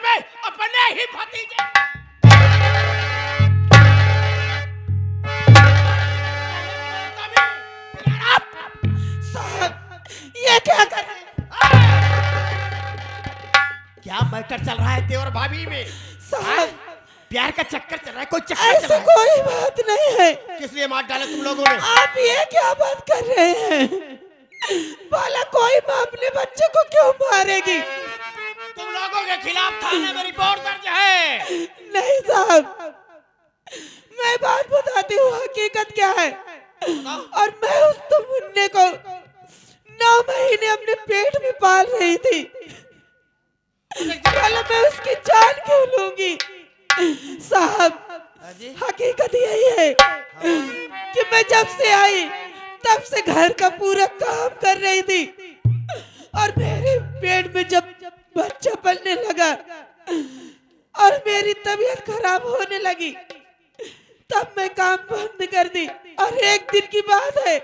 में अपने ही भतीजे। साहब ये क्या कर रहे हैं? क्या मैटर चल रहा है देवर भाभी में? साहब प्यार का चक्कर चल रहा है? कोई चक्कर चल ऐसा रहा है? कोई बात नहीं है। किस लिए मार डाला तुम लोगों ने? आप ये क्या बात कर रहे हैं? भला कोई माँ अपने बच्चे को क्यों मारेगी? तुम लोगों के खिलाफ थाने में रिपोर्ट दर्ज है। नहीं साहब, मैं बात बताती हूँ हकीकत क्या है। और मैं उस मुन्ने को 9 महीने अपने पेट में पाल रही थी। भला मैं उसकी जान क्यों लूंगी? साहब हकीकत यही है कि मैं जब से आई तब से घर का पूरा काम कर रही थी और मेरे पेट में जब बच्चा पलने लगा और मेरी तबीयत खराब होने लगी तब मैं काम बंद कर दी। और एक दिन की बात है,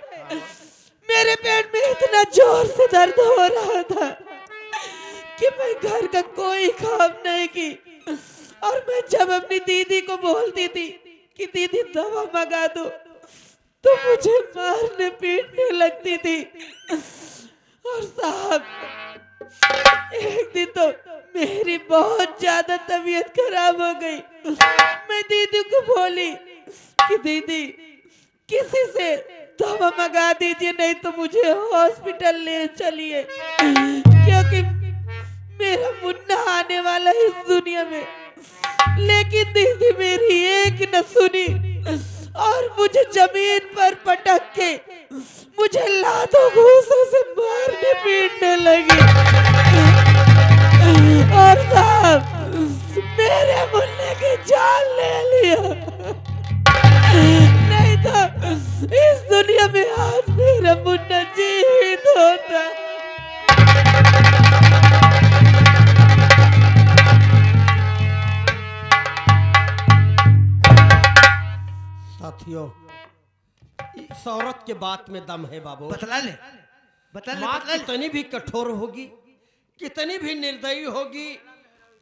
मेरे पेट में इतना जोर से दर्द हो रहा था कि मैं घर का कोई काम नहीं की। और मैं जब अपनी दीदी को बोलती थी कि दीदी दवा मंगा दो तो मुझे मारने पीटने लगती थी। और साहब एक दिन तो मेरी बहुत ज्यादा तबीयत खराब हो गई। मैं दीदी को बोली कि दीदी किसी से दवा मंगा दीजिए, नहीं तो मुझे हॉस्पिटल ले चलिए, क्योंकि मेरा मुन्ना आने वाला है इस दुनिया में। लेकिन दीदी मेरी एक न सुनी और मुझे जमीन पर पटक के मुझे लातों घूसों से मारने पीटने लगी। और साहब मेरे मुन्ने की जान ले लिया, नहीं तो इस दुनिया में आज मेरा मुन्ना जीवित होता। साथियों, इस औरत के बात में दम है बाबू। बतला ले माँ कितनी भी कठोर होगी, कितनी भी निर्दयी होगी,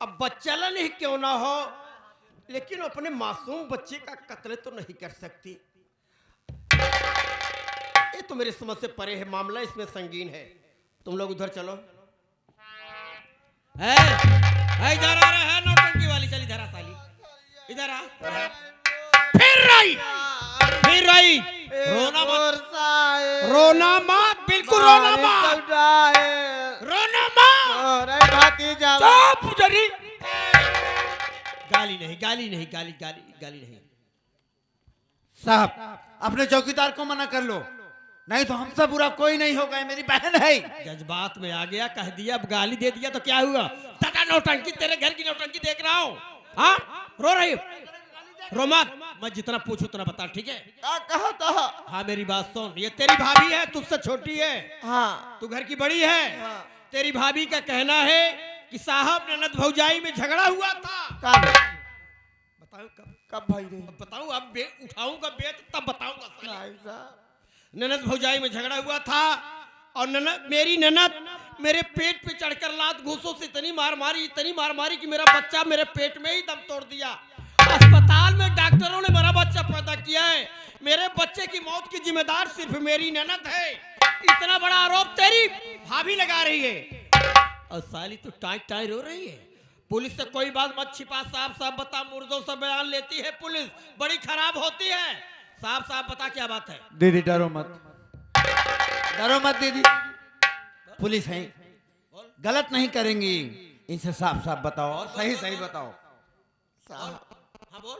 अब बच्चालन ही क्यों ना हो, लेकिन अपने मासूम बच्चे का कत्ल तो नहीं कर सकती। ये तो मेरे समझ से परे है, मामला इसमें संगीन है। तुम लोग उधर चलो। है इधर आ रहा है नौटंकी वाली, चल इधर आ साली, इधर आ। फिर रही रोना मत, रोना मत, बिल्कुल रोना मत, रोना मत। चुप जरी। गाली नहीं, गाली नहीं, गाली नहीं। साहब अपने चौकीदार को मना कर लो, नहीं तो हमसे बुरा कोई नहीं होगा, ये मेरी बहन है। जज्बात में आ गया, कह दिया, अब गाली दे दिया तो क्या हुआ? दादा नौटंकी, तेरे घर की नौटंकी देख रहा हूँ। हाँ रो रही, रो मत, मैं जितना पूछूं उतना बता, ठीक है? कहा हाँ मेरी बात सुन, ये तेरी भाभी है, तुझसे छोटी है। हाँ तू घर की बड़ी है। हाँ। तेरी भाभी का कहना है कि साहब ननद भौजाई में झगड़ा हुआ था। बताऊं कब भाई रे? बताऊं, अब उठाऊंगा बेत तब बताऊंगा। साहब ननद भौजाई में झगड़ा हुआ था और मेरी ननद मेरे पेट पे चढ़कर लात घूसों से इतनी मार मारी कि मेरा बच्चा मेरे पेट में ही दम तोड़ दिया। अस्पताल में डॉक्टरों ने मेरा बच्चा पैदा किया है। मेरे बच्चे की मौत की जिम्मेदार सिर्फ मेरी ननद है। इतना बड़ा आरोप तेरी भाभी लगा रही है और साली तू टाई रो रही है। पुलिस से कोई बात मत छिपा, साफ बता। मुर्दों से बयान लेती है पुलिस, बड़ी खराब होती है। साफ बता क्या बात है। दीदी डरो मत दीदी, पुलिस है, गलत नहीं करेंगी। इनसे साफ बताओ और सही बताओ। हाँ बोल।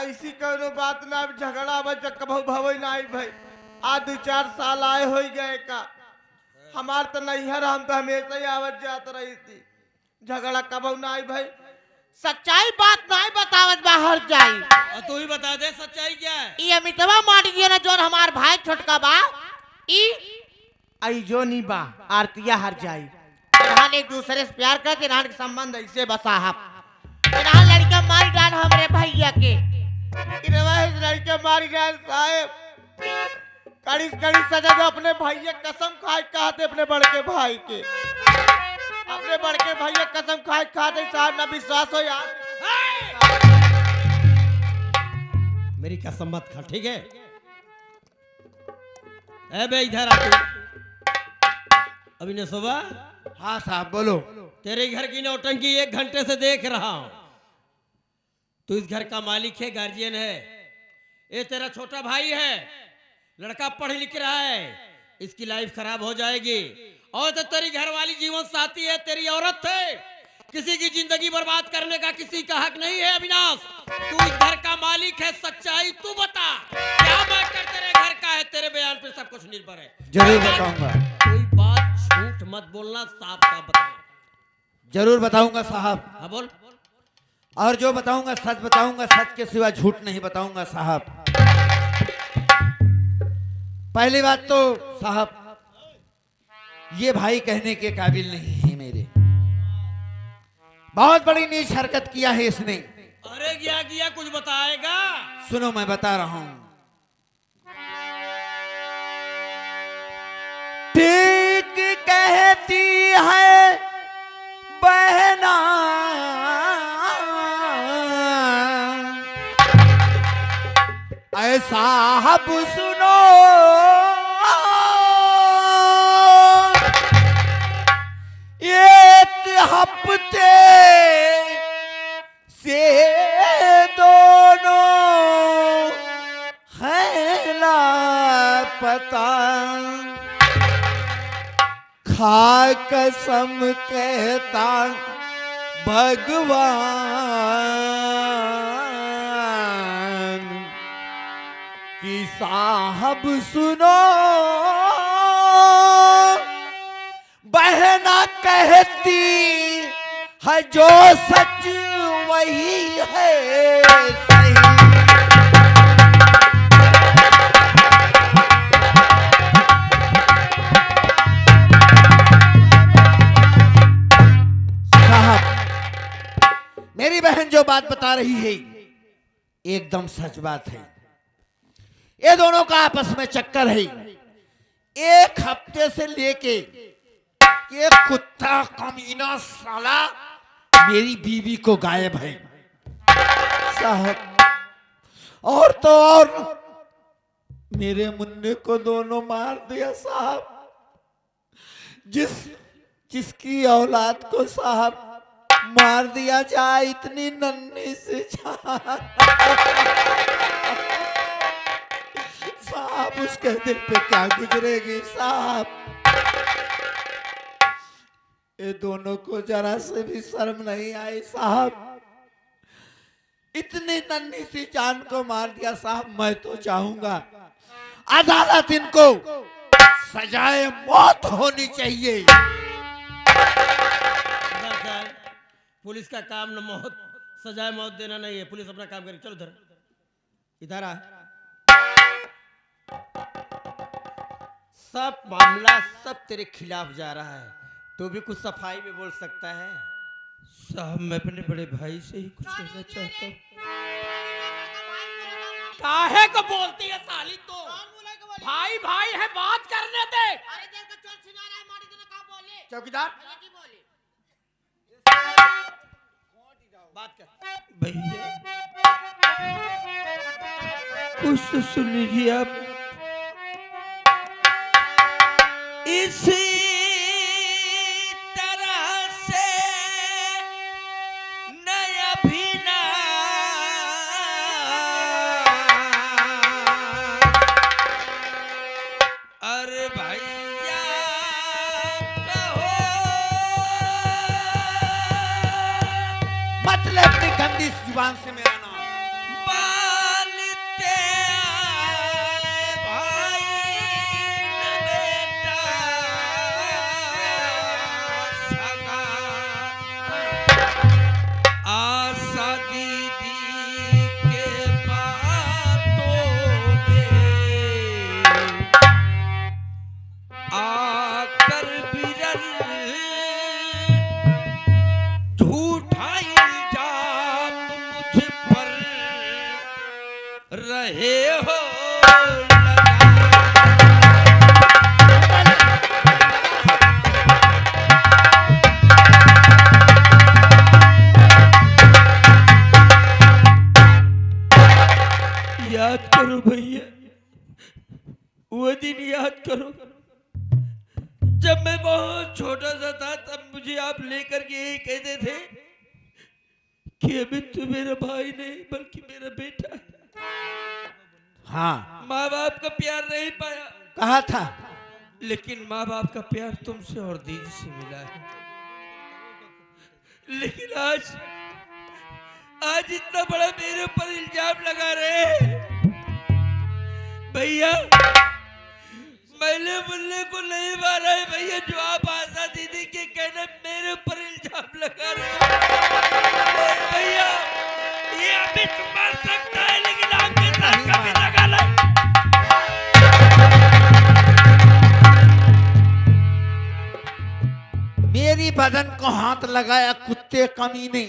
ऐसी कोनो बात ना, झगड़ा कबहू भवई नहीं भाई। आज 2-4 साल आए हो गए का, हमार तो नैहर, हम तो हमेशा ही आवत जात रही थी। झगड़ा कबहू नहीं भाई। सच्चाई बात नहीं बतावत बाहर जाई। और तू ही बता दे सच्चाई क्या है। ये अमितवा मार दिया ना, जो हमार भाई छोटका बा आई जो नहीं बा आरतिया हर जाई। रहन एक दूसरे से प्यार करते, रहन के संबंध ऐसे बसा हम। रहन लड़का मार डाल हमरे भैया के, लड़का मार डाल साहेब। कड़ी सजा दो अपने भैया, कसम खाए कहते अपने बड़के भाई के। अपने बड़के भैया कसम खाए खाते साहब ना विश्वास हो यार। मेरी कसम मत खा, ठीक है? ए बे इधर आ तू। अभी ने सुबह हाँ साहब बोलो। तेरे घर की नौटंकी 1 घंटे से देख रहा हूं। तू इस घर का मालिक है, गार्जियन है। ये तेरा छोटा भाई है, लड़का पढ़ लिख रहा है, इसकी लाइफ खराब हो जाएगी। और तो तेरी घरवाली जीवन साथी है, तेरी औरत है। किसी की जिंदगी बर्बाद करने का किसी का हक नहीं है अविनाश। तू इस घर का मालिक है, सच्चाई तू बता। क्या मैटर तेरे घर का है? तेरे बयान पे सब कुछ निर्भर है। जरूर बताऊंगा। कोई बात झूठ मत बोलना, साफ साफ बताना। जरूर बताऊंगा साहब। हाँ बोल। और जो बताऊंगा सच बताऊंगा, सच के सिवा झूठ नहीं बताऊंगा साहब। पहली बात तो साहब, ये भाई कहने के काबिल नहीं है मेरे। बहुत बड़ी नीच हरकत किया है इसने। अरे क्या किया, कुछ बताएगा? सुनो मैं बता रहा हूं। ठीक कहती है बहना, ऐसा अब सुनो, एक हफ्ते से दोनों हैं लापता। खा कसम कहता भगवान कि साहब सुनो, बहना कहती है जो सच वही है सही। साहब मेरी बहन जो बात बता रही है एकदम सच बात है। ये दोनों का आपस में चक्कर है। 1 हफ्ते से लेके ये कुत्ता कमीना साला मेरी बीवी को गायब है साहब। और तो और मेरे मुन्ने को दोनों मार दिया साहब। जिसकी औलाद को साहब मार दिया जाए, इतनी नन्ही से जान साहब, उसके दिल पे क्या गुजरेगी साहब। ये दोनों को जरा से भी शर्म नहीं आई साहब। इतनी नन्ही सी जान को मार दिया साहब। मैं तो चाहूंगा अदालत इनको सजाए मौत होनी चाहिए। पुलिस का काम न मौत सजाए मौत देना नहीं है। पुलिस अपना काम करेगी। चलो इधर इधर आ। सब मामला सब तेरे खिलाफ जा रहा है। तू भी कुछ सफाई में बोल सकता है। साहब मैं अपने बड़े भाई से ही कुछ कहना चाहता हूँ। काहे को बोलती है साली तो? भाई भाई है, बात करने दे। चौकीदार बात कर। भैया कुछ तो सुन लीजिए आप। इसी तरह से नया भीना अरे भैया कहो, मतलब अपनी गंदी जुबान से मेरा नाम पालते आए भाई न बेटा सगा। आशा दीदी के बातों में आकर बिरल झूठा इल्जाम मुझ पर रहे हो लगा। करो भैया, वो दिन याद करो जब मैं बहुत छोटा सा था। तब मुझे आप लेकर के यही कहते थे कि अभी तू मेरा भाई नहीं बल्कि मेरा बेटा है। हाँ, माँ बाप का प्यार नहीं पाया, कहा था, लेकिन माँ बाप का प्यार तुमसे और दीदी से मिला है। लेकिन आज इतना बड़ा मेरे ऊपर इल्जाम लगा रहे हैं भैया। मैंने बोलने को नहीं मारा है भैया, जो आप आशा दीदी के कहने मेरे ऊपर इल्जाम लगा रहे हैं भैया। ये अभी मर सकता है लेकिन आपके साथ कभी लगा नहीं। मेरी बदन को हाथ लगाया कुत्ते कमीने,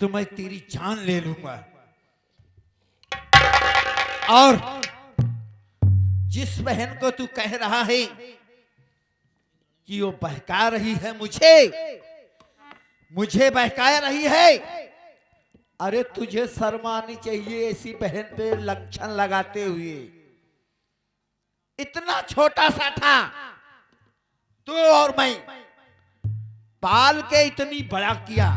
तो मैं तेरी जान ले लूंगा। और जिस बहन को तू कह रहा है कि वो बहका रही है, मुझे बहका रही है, अरे तुझे शर्म आनी चाहिए ऐसी बहन पे लंछन लगाते हुए। इतना छोटा सा था तू और मैं, पाल के इतनी बड़ा किया,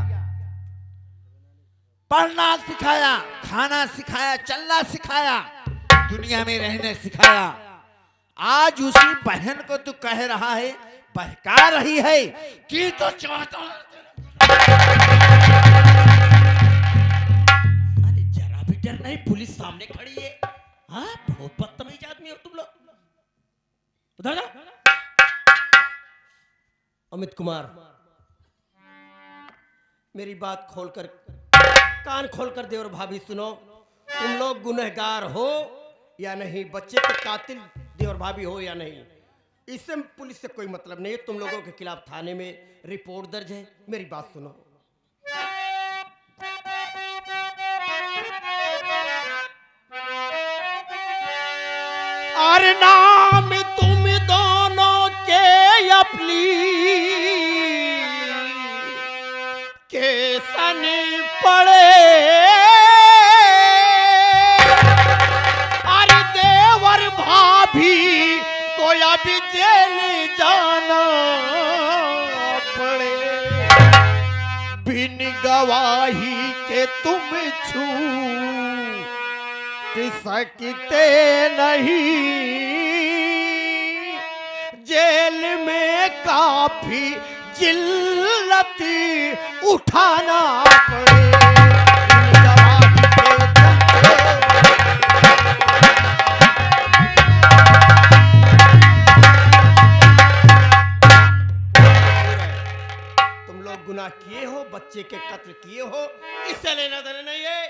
पढ़ना सिखाया, खाना सिखाया, चलना सिखाया, दुनिया में रहने सिखाया। आज उसी बहन को तू कह रहा है, बहका रही है कि तो चाहता। अरे जरा भी डर नहीं, पुलिस सामने खड़ी है। हाँ, बहुत बदतमीज आदमी हो तुम लोग। उधर जा। अमित कुमार, मेरी बात खोलकर कान खोलकर देवर भाभी सुनो। तुम लोग गुनहगार हो या नहीं, बच्चे के कातिल देवर भाभी हो या नहीं, इससे पुलिस से कोई मतलब नहीं है। तुम लोगों के खिलाफ थाने में रिपोर्ट दर्ज है। मेरी बात सुनो। और नाम तुम दोनों के अपनी के सन पड़े, अरे देवर भाभी को अभी जेल जाना पड़े। बिन गवाही के तुम छूट सकते नहीं, जेल में काफी जिल्लती उठाना पड़े। तुम लोग गुनाह किए हो, बच्चे के कत्ल किए हो, इससे लेना देना नहीं है।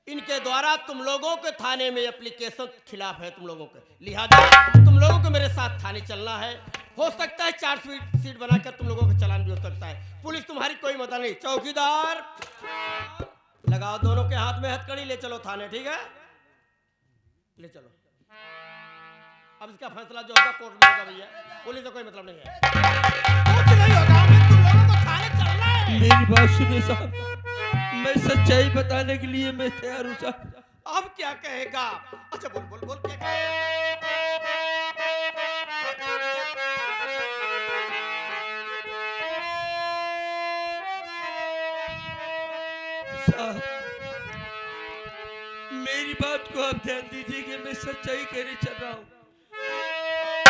इनके द्वारा तुम लोगों के थाने में एप्लीकेशन खिलाफ है तुम लोगों के, लिहाजा तुम लोगों को मेरे साथ थाने चलना है। हो सकता है 4 सीट बनाकर तुम लोगों का चालान भी हो सकता है। पुलिस तुम्हारी कोई मदद नहीं। चौकीदार लगाओ दोनों के हाथ में हथकड़ी, ले चलो थाने। ठीक है, ले चलो। अब इसका फैसला जो होगा कोर्ट में होगा भैया, पुलिस से कोई मतलब नहीं है। कुछ नहीं होगा, तुम लोगों को थाने चलना है। मेरी बात सुनिए साहब, मैं सच्चाई बताने के लिए मैं तैयार हूँ साहब। अब क्या कहेगा? अच्छा बोल बोल बोल, क्या कहेगा? साहब, मेरी बात को आप ध्यान दीजिए कि मैं सच्चाई कहने चल रहा हूँ।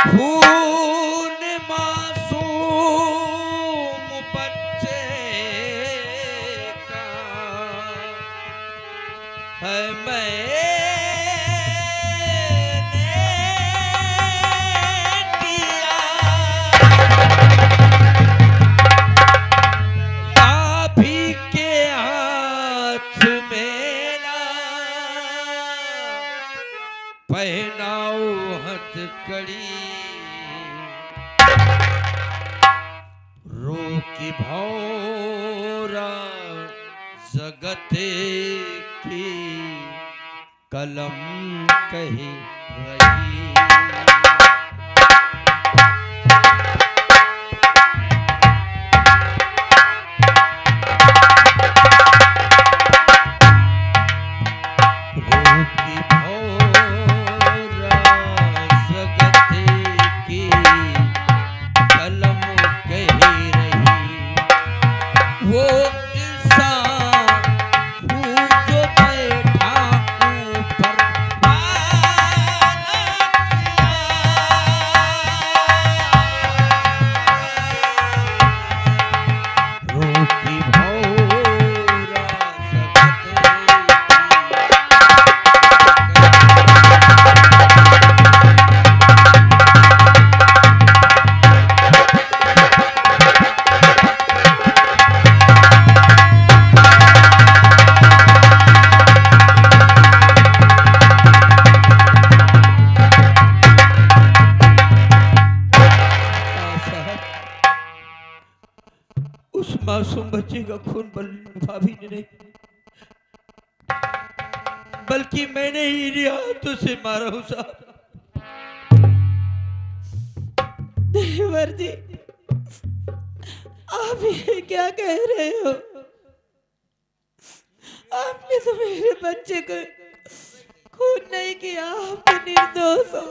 खून मासूम बच्चे का है, मैंने किया, भाभी के हाथ मेरा पहनाओ हथकड़ी, रो की भौरा जगते की कलम कही रही। रो की भौरा वो इंसान हूँ जो बैठा ऊपर रोटी भौरा उस मासूम बच्चे का खून भाभी ने नहीं बल्कि मैंने ही इन हाथों से मारा हूं साहब। देवर जी, आप ये क्या कह रहे हो? आपने तो मेरे बच्चे को खून नहीं किया, आप तो निर्दोष हो,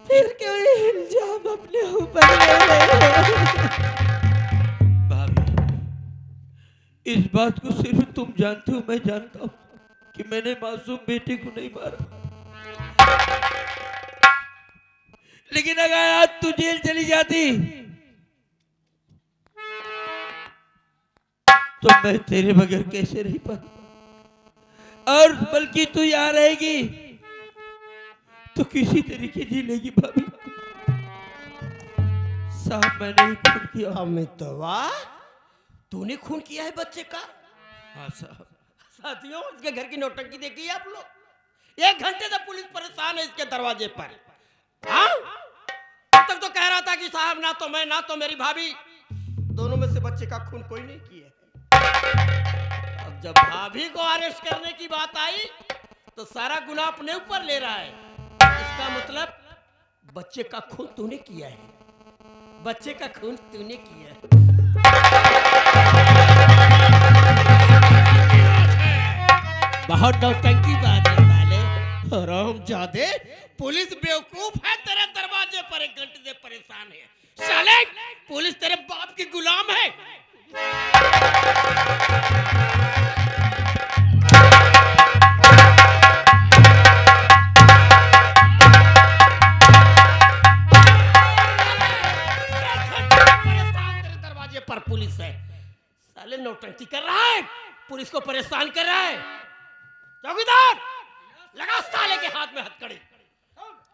फिर क्यों ये इल्जाम अपने ऊपर ले रहे हो? इस बात को सिर्फ तुम जानते हो, मैं जानता हूँ कि मैंने मासूम बेटे को नहीं मारा। लेकिन अगर आज तू जेल चली जाती तो मैं तेरे बगैर कैसे रह पाता, और बल्कि तू यहाँ रहेगी तो किसी तरीके जी लेगी भाभी। साहब मैंने ही खून किया। अमितवा, तूने खून किया है बच्चे का? हाँ साहब। साथियों, इसके घर की नौटंकी देखी है आप लोग? 1 घंटे से पुलिस परेशान है इसके दरवाजे पर। हाँ, अब तक तो कह रहा था कि साहब ना तो मैं ना तो मेरी भाभी, दोनों में से बच्चे का खून कोई नहीं किया। अब जब भाभी को अरेस्ट करने की बात आई तो सारा गुनाह अपने ऊपर ले रहा है। इसका मतलब बच्चे का खून तूने किया है, बच्चे का खून तूने किया है। बहुत नौटंकी बात है साले। हरामजादे, पुलिस बेवकूफ है, तेरे दरवाजे पर 1 घंटे से परेशान है। साले, पुलिस तेरे बाप की गुलाम है। तेरे दरवाजे पर पुलिस है, साले नौटंकी कर रहा है, पुलिस को परेशान कर रहा है। चौकीदार, लगा साले के हाथ में हथकड़ी।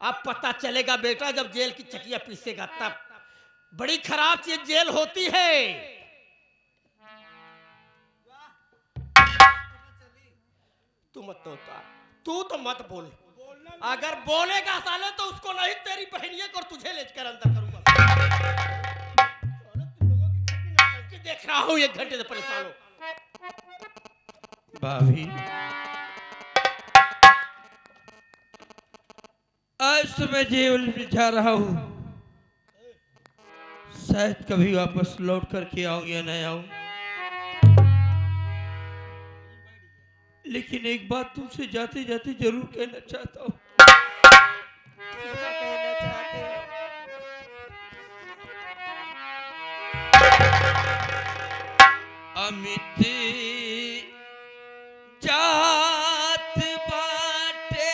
अब पता चलेगा बेटा जब जेल की चकिया पीसेगा तब। बड़ी खराब चीज जेल होती है। तू मत होता, तू तो मत बोल। अगर बोलेगा साले तो उसको नहीं, तेरी बहनिया को और तुझे लेकर अंदर करूंगा। देख रहा हूं 1 घंटे से परेशान हो। भाभी, आज तो मैं जेल में जा रहा हूं, शायद कभी वापस लौट करके आऊं या नहीं आऊं, लेकिन एक बात तुमसे जाते जाते जरूर कहना चाहता हूं। क्या कहना चाहते हो? अमित जात बाटे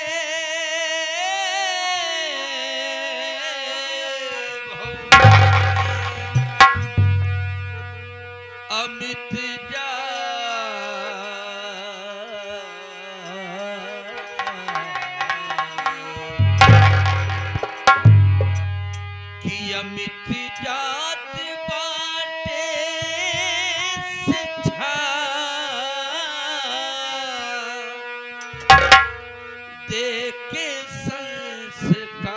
अमित कि अमित जात बाटे सिझा देके संस्कार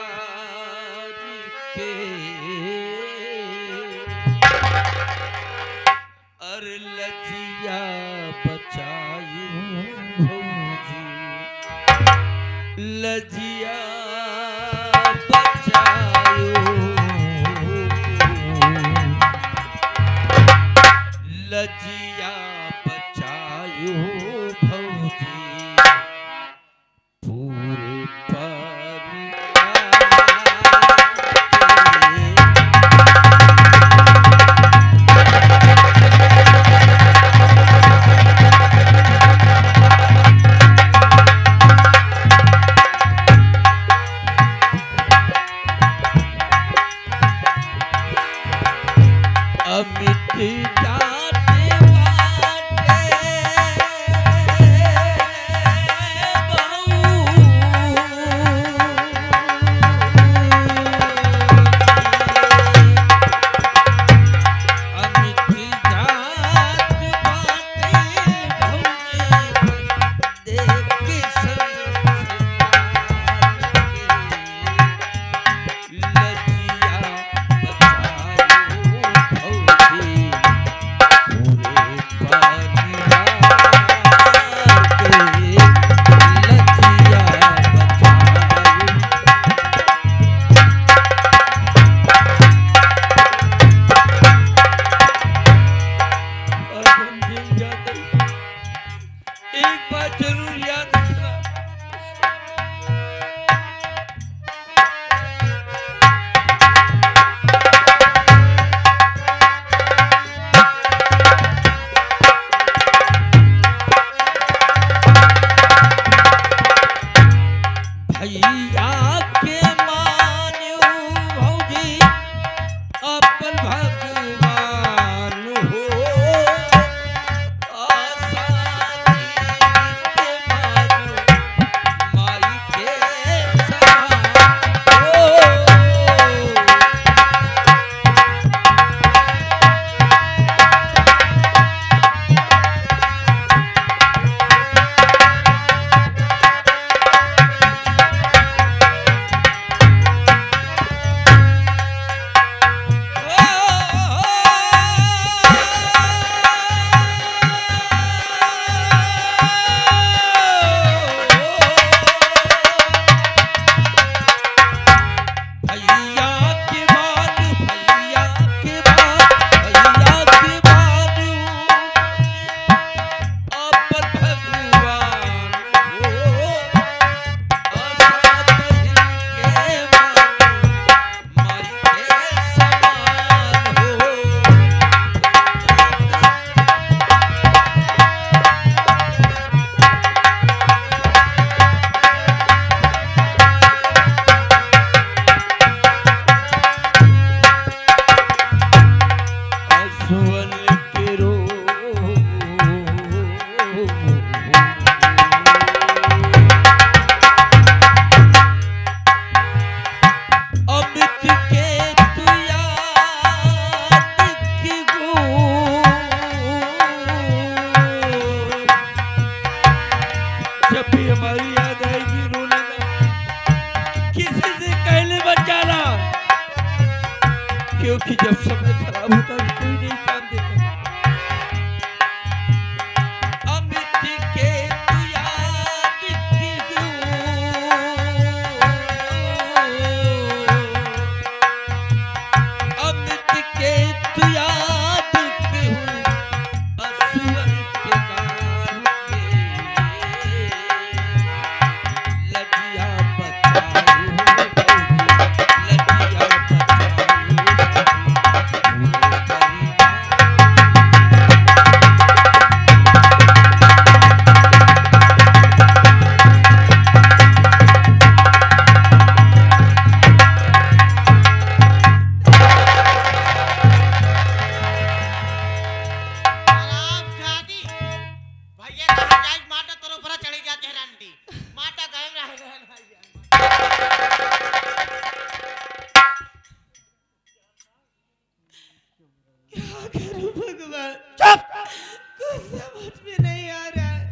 के और लजिया बचायू भौजी, लजिया बचायू, लजिया बचायू भौजी, पूरे परिवार के। क्या करूं भगवान, चुप। कुछ समझ में नहीं आ रहा है।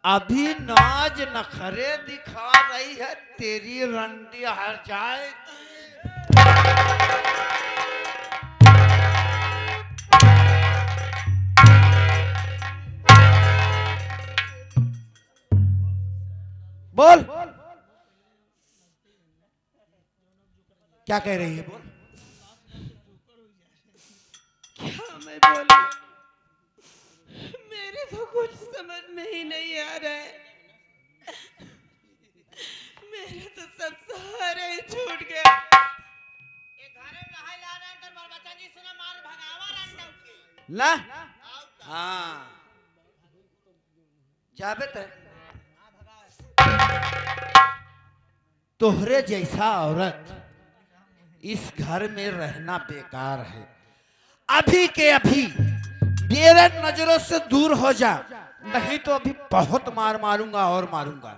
अभी नाज नखरे दिखा रही है, तेरी रंडी हर जाए। बोल, क्या कह रही है? बोल। क्या मैं बोलूं, मेरे तो कुछ समझ में ही नहीं आ रहा है। मेरे तो सब सहारे ही छूट गए। ला हाँ जाबे है। तोहरे जैसा औरत इस घर में रहना बेकार है। अभी के अभी मेरे नजरों से दूर हो जा, नहीं तो अभी बहुत मार मारूंगा और मारूंगा।